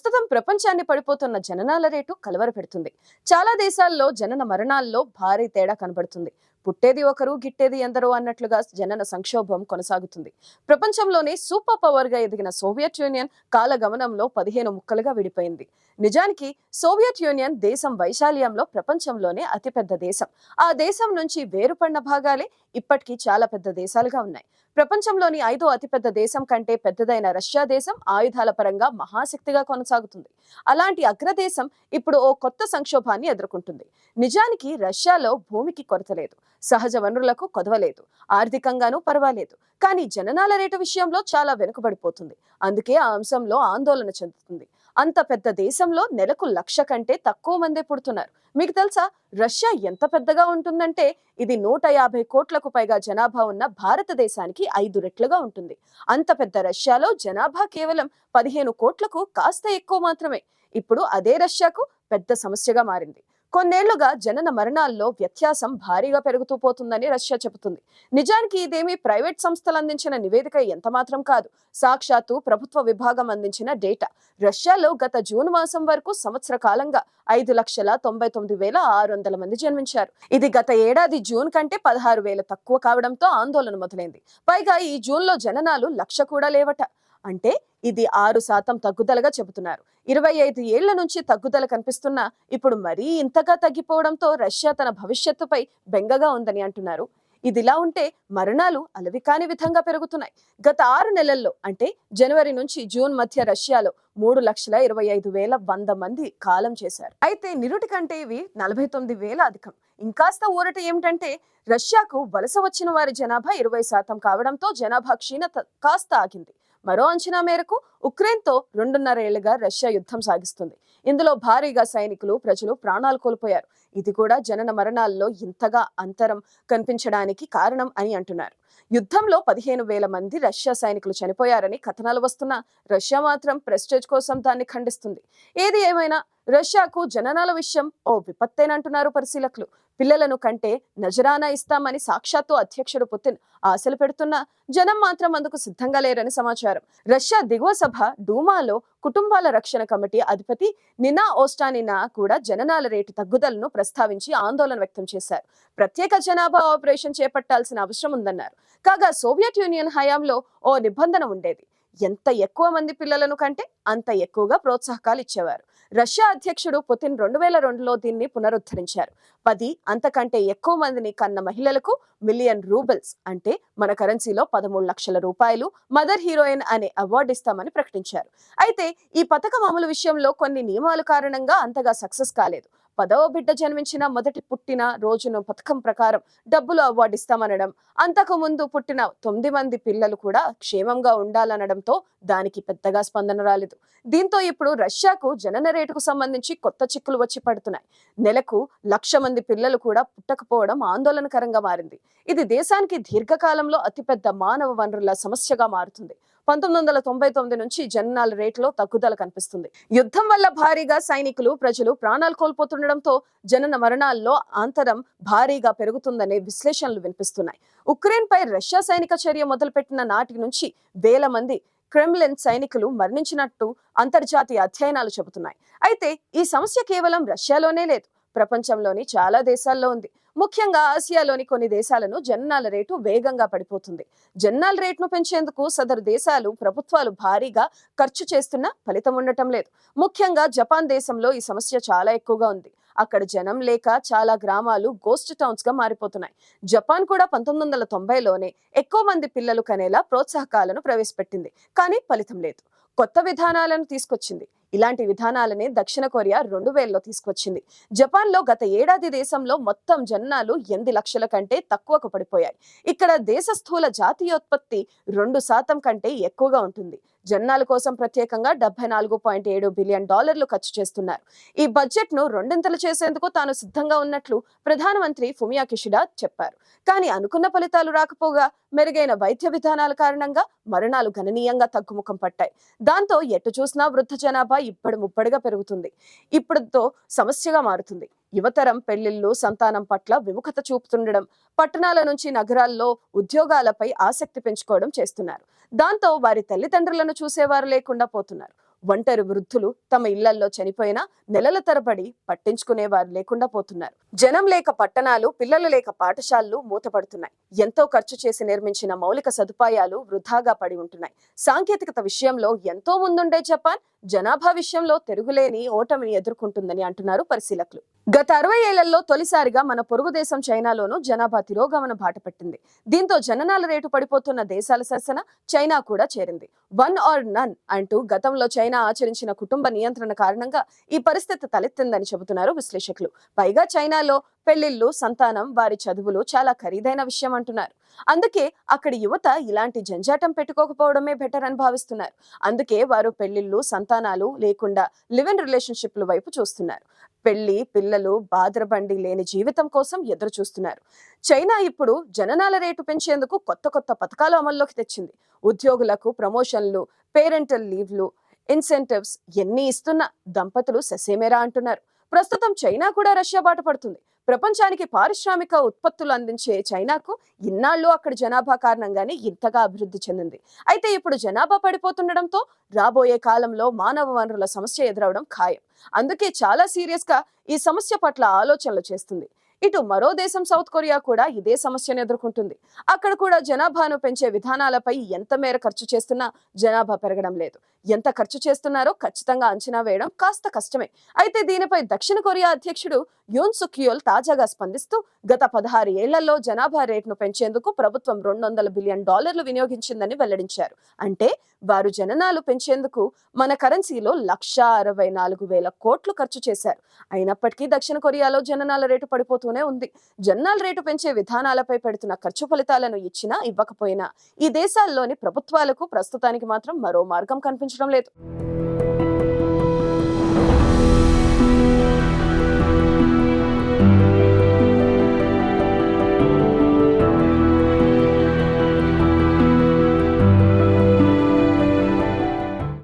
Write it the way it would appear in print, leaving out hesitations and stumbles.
ప్రస్తుతం ప్రపంచాన్ని పడిపోతున్న జననాల రేటు కలవరపెడుతుంది. చాలా దేశాల్లో జనన మరణాల్లో భారీ తేడా కనబడుతుంది. పుట్టేది ఒకరు గిట్టేది ఎందరో అన్నట్లుగా జనన సంక్షోభం కొనసాగుతుంది. ప్రపంచంలోనే సూపర్ పవర్ గా ఎదిగిన సోవియట్ యూనియన్ కాలగమనంలో 15 ముక్కలుగా విడిపోయింది. నిజానికి సోవియట్ యూనియన్ దేశం వైశాల్యంలో ప్రపంచంలోనే అతిపెద్ద దేశం. ఆ దేశం నుంచి వేరుపడిన భాగాలే ఇప్పటికీ చాలా పెద్ద దేశాలుగా ఉన్నాయి. ప్రపంచంలోని 5వ అతిపెద్ద దేశం కంటే పెద్దదైన రష్యా దేశం ఆయుధాల పరంగా మహాశక్తిగా కొనసాగుతుంది. అలాంటి అగ్రదేశం ఇప్పుడు ఓ కొత్త సంక్షోభాన్ని ఎదుర్కొంటుంది. నిజానికి రష్యాలో భూమికి కొరత లేదు, సహజ వనరులకు కొదవలేదు, ఆర్థికంగానూ పర్వాలేదు. కానీ జననాల రేటు విషయంలో చాలా వెనుకబడిపోతుంది. అందుకే ఆ అంశంలో ఆందోళన చెందుతుంది. అంత పెద్ద దేశంలో నెలకు 1,00,000 కంటే తక్కువ మందే పుడుతున్నారు. మీకు తెలుసా, రష్యా ఎంత పెద్దగా ఉంటుందంటే ఇది 150 కోట్లకు పైగా జనాభా ఉన్న భారతదేశానికి 5 రెట్లుగా ఉంటుంది. అంత పెద్ద రష్యాలో జనాభా కేవలం 15 కోట్లకు కాస్త ఎక్కువ మాత్రమే. ఇప్పుడు అదే రష్యాకు పెద్ద సమస్యగా మారింది. కొన్నేళ్లుగా జనన మరణాల్లో వ్యత్యాసం భారీగా పెరుగుతూ పోతుందని రష్యా చెబుతుంది. నిజానికి ఇదేమీ ప్రైవేట్ సంస్థలు అందించిన నివేదిక ఎంత మాత్రం కాదు, సాక్షాత్తు ప్రభుత్వ విభాగం అందించిన డేటా. రష్యాలో గత జూన్ మాసం వరకు సంవత్సర కాలంగా 5,99,600 మంది జన్మించారు. ఇది గత ఏడాది జూన్ కంటే 16,000 తక్కువ కావడంతో ఆందోళన మొదలైంది. పైగా ఈ జూన్లో జననాలు 1,00,000 కూడా లేవట. అంటే ఇది 6% తగ్గుదలగా చెబుతున్నారు. 25 ఏళ్ల నుంచి తగ్గుదల కనిపిస్తున్నా ఇప్పుడు మరీ ఇంతగా తగ్గిపోవడంతో రష్యా తన భవిష్యత్తుపై బెంగగా ఉందని అంటున్నారు. ఇదిలా ఉంటే మరణాలు అలవికాని విధంగా పెరుగుతున్నాయి. గత 6 నెలల్లో అంటే జనవరి నుంచి జూన్ మధ్య రష్యాలో 3,25,100 మంది కాలం చేశారు. అయితే నిరుటి కంటే ఇవి 49,000 అధికం. ఇంకాస్త ఊరట ఏమిటంటే రష్యాకు వలస వచ్చిన వారి జనాభా 20% కావడంతో జనాభా క్షీణత కాస్త ఆగింది. మరో అంచనా మేరకు ఉక్రెయిన్తో 2.5 ఏళ్లుగా రష్యా యుద్ధం సాగిస్తుంది. ఇందులో భారీగా సైనికులు, ప్రజలు ప్రాణాలు కోల్పోయారు. ఇది కూడా జనన మరణాల్లో ఇంతగా అంతరం కనిపించడానికి కారణం అని అంటున్నారు. యుద్ధంలో 15,000 మంది రష్యా సైనికులు చనిపోయారని కథనాలు వస్తున్నా రష్యా మాత్రం ప్రెస్టేజ్ కోసం దాన్ని ఖండిస్తుంది. ఏది ఏమైనా రష్యాకు జననాల విషయం ఓ విపత్తేనంటున్నారు పరిశీలకులు. పిల్లలను కంటే నజరానా ఇస్తామని సాక్షాత్తు అధ్యక్షుడు పుతిన్ ఆశలు పెడుతున్నా జనం మాత్రం అందుకు సిద్ధంగా లేరని సమాచారం. రష్యా దిగువ సభ డూమాలో కుటుంబాల రక్షణ కమిటీ అధిపతి నినా ఓస్టానినా కూడా జననాల రేటు తగ్గుదలను ప్రస్తావించి ఆందోళన వ్యక్తం చేశారు. ప్రత్యేక జనాభా ఆపరేషన్ చేపట్టాల్సిన అవసరం ఉందన్నారు. కాగా సోవియట్ యూనియన్ హయాంలో ఓ నిబంధన ఉండేది. ఎంత ఎక్కువ మంది పిల్లలను కంటే అంత ఎక్కువగా ప్రోత్సాహకాలు ఇచ్చేవారు. రష్యా అధ్యక్షుడు పుతిన్ 2002లో దీన్ని పునరుద్ధరించారు. 10 అంతకంటే ఎక్కువ మందిని కన్న మహిళలకు ₹1,000,000 అంటే మన కరెన్సీలో 13 లక్షల రూపాయలు మదర్ హీరోయిన్ అనే అవార్డు ఇస్తామని ప్రకటించారు. అయితే ఈ పథకం అమలు విషయంలో కొన్ని నియమాల కారణంగా అంతగా సక్సెస్ కాలేదు. 10వ బిడ్డ జన్మించిన మొదటి పుట్టిన రోజును పథకం ప్రకారం డబ్బులు అవార్డు ఇస్తామనడం, అంతకు ముందు పుట్టిన 9 మంది పిల్లలు కూడా క్షేమంగా ఉండాలనడంతో దానికి పెద్దగా స్పందన రాలేదు. దీంతో ఇప్పుడు రష్యాకు జనన రేటుకు సంబంధించి కొత్త చిక్కులు వచ్చి పడుతున్నాయి. నెలకు 1,00,000 మంది పిల్లలు కూడా పుట్టకపోవడం ఆందోళనకరంగా మారింది. ఇది దేశానికి దీర్ఘకాలంలో అతిపెద్ద మానవ వనరుల సమస్యగా మారుతుంది. 1999 నుంచి జననాల రేటులో తగ్గుదల కనిపిస్తుంది. యుద్ధం వల్ల భారీగా సైనికులు, ప్రజలు ప్రాణాలు కోల్పోతుండడంతో జనన మరణాల్లో అంతరం భారీగా పెరుగుతుందనే విశ్లేషణలు వినిపిస్తున్నాయి. ఉక్రెయిన్ పై రష్యా సైనిక చర్య మొదలుపెట్టిన నాటి నుంచి వేల మంది క్రెమ్లిన్ సైనికులు మరణించినట్టు అంతర్జాతీయ అధ్యయనాలు చెబుతున్నాయి. అయితే ఈ సమస్య కేవలం రష్యాలోనే లేదు, ప్రపంచంలోని చాలా దేశాల్లో ఉంది. ముఖ్యంగా ఆసియాలోని కొన్ని దేశాలను జననాల రేటు వేగంగా పడిపోతుంది. జననాల రేటును పెంచేందుకు సదరు దేశాలు ప్రభుత్వాలు భారీగా ఖర్చు చేస్తున్నా ఫలితం ఉండటం లేదు. ముఖ్యంగా జపాన్ దేశంలో ఈ సమస్య చాలా ఎక్కువగా ఉంది. అక్కడ జనం లేక చాలా గ్రామాలు గోస్ట్ టౌన్స్ గా మారిపోతున్నాయి. జపాన్ కూడా 1990లోనే ఎక్కువ మంది పిల్లలు కనేలా ప్రోత్సాహకాలను ప్రవేశపెట్టింది. కానీ ఫలితం లేదు. కొత్త విధానాలను తీసుకొచ్చింది. ఇలాంటి విధానాలనే దక్షిణ కొరియా 2000లో తీసుకొచ్చింది. జపాన్ లో గత ఏడాది దేశంలో మొత్తం జననాలు 8 లక్షల కంటే తక్కువకు పడిపోయాయి. ఇక్కడ దేశ స్థూల జాతీయోత్పత్తి 2% కంటే ఎక్కువగా ఉంటుంది. జననాల కోసం ప్రత్యేకంగా $74.7 బిలియన్ ఖర్చు చేస్తున్నారు. ఈ బడ్జెట్ ను రెండింతలు చేసేందుకు తాను సిద్ధంగా ఉన్నట్లు ప్రధానమంత్రి ఫుమియా కిషిడా చెప్పారు. కానీ అనుకున్న ఫలితాలు రాకపోగా మెరుగైన వైద్య విధానాల కారణంగా మరణాలు గణనీయంగా తగ్గుముఖం పట్టాయి. దాంతో ఎటు చూసినా వృద్ధ జనాభా ఇప్పటి ముప్పడిగా పెరుగుతుంది. ఇప్పుడుతో సమస్యగా మారుతుంది. యువతరం పెళ్లిళ్లు, సంతానం పట్ల విముఖత చూపుతుండడం, పట్టణాల నుంచి నగరాల్లో ఉద్యోగాలపై ఆసక్తి పెంచుకోవడం చేస్తున్నారు. దాంతో వారి తల్లిదండ్రులను చూసేవారు లేకుండా పోతున్నారు. ఒంటరి వృద్ధులు తమ ఇళ్లల్లో చనిపోయినా నెలల తరబడి పట్టించుకునేవారు లేకుండా పోతున్నారు. జనం లేక పట్టణాలు, పిల్లలు లేక పాఠశాలలు మూతపడుతున్నాయి. ఎంతో ఖర్చు చేసి నిర్మించిన మౌలిక సదుపాయాలు వృధాగా పడి ఉంటున్నాయి. సాంకేతికత విషయంలో ఎంతో ముందుండే జపాన్ జనాభా విషయంలో తిరుగులేని ఓటమిని ఎదుర్కొంటుందని అంటున్నారు పరిశీలకులు. గత 60 ఏళ్లలో తొలిసారిగా మన పొరుగు దేశం చైనాలోనూ జనాభా తిరోగమన బాట పట్టింది. దీంతో జననాల రేటు పడిపోతున్న దేశాల సరసన చైనా కూడా చేరింది. వన్ ఆర్ నన్ అంటూ గతంలో చైనా ఆచరించిన కుటుంబ నియంత్రణ కారణంగా ఈ పరిస్థితి తలెత్తిందని చెబుతున్నారు విశ్లేషకులు. పైగా చైనాలో పెళ్లిళ్లు, సంతానం, వారి చదువులు చాలా ఖరీదైన విషయం అంటున్నారు. అందుకే అక్కడి యువత ఇలాంటి జంజాటం పెట్టుకోకపోవడమే బెటర్ అని భావిస్తున్నారు. అందుకే వారు పెళ్లిళ్లు, సంతానాలు లేకుండా లివ్ ఇన్ రిలేషన్షిప్ల వైపు చూస్తున్నారు. పెళ్లి, పిల్లలు, బాదరబండి లేని జీవితం కోసం ఎదురు చూస్తున్నారు. చైనా ఇప్పుడు జననాల రేటు పెంచేందుకు కొత్త కొత్త పథకాలు అమల్లోకి తెచ్చింది. ఉద్యోగులకు ప్రమోషన్లు, పేరెంటల్ లీవ్లు, ఇన్సెంటివ్స్ ఎన్ని ఇస్తున్నా దంపతులు ససేమేరా అంటున్నారు. ప్రస్తుతం చైనా కూడా రష్యా బాట పడుతుంది. ప్రపంచానికి పారిశ్రామిక ఉత్పత్తులు అందించే చైనాకు ఇన్నాళ్ళు అక్కడి జనాభా కారణంగానే ఇంతగా అభివృద్ధి చెందింది. అయితే ఇప్పుడు జనాభా పడిపోతుండటంతో రాబోయే కాలంలో మానవ వనరుల సమస్య ఎదురవడం ఖాయం. అందుకే చాలా సీరియస్ గా ఈ సమస్య పట్ల ఆలోచనలు చేస్తుంది. ఇటు మరో దేశం సౌత్ కొరియా కూడా ఇదే సమస్యను ఎదుర్కొంటుంది. అక్కడ కూడా జనాభాను పెంచే విధానాలపై ఎంత మేర ఖర్చు చేస్తున్నా జనాభా పెరగడం లేదు. ఎంత ఖర్చు చేస్తున్నారో ఖచ్చితంగా అంచనా వేయడం కాస్త కష్టమే. అయితే దీనిపై దక్షిణ కొరియా అధ్యక్షుడు యూన్ సుక్ యోల్ తాజాగా స్పందిస్తూ గత 16 ఏళ్లలో జనాభా రేటును పెంచేందుకు ప్రభుత్వం $200 బిలియన్ వినియోగించిందని వెల్లడించారు. అంటే వారు జననాలు పెంచేందుకు మన కరెన్సీలో 1,64,000 కోట్లు ఖర్చు చేశారు. అయినప్పటికీ దక్షిణ కొరియాలో జననాల రేటు పడిపోతూనే ఉంది. జననాల రేటు పెంచే విధానాలపై పెడుతున్న ఖర్చు ఫలితాలను ఇచ్చినా ఇవ్వకపోయినా ఈ దేశాల్లోని ప్రభుత్వాలకు ప్రస్తుతానికి మాత్రం మరో మార్గం కనిపించడం లేదు.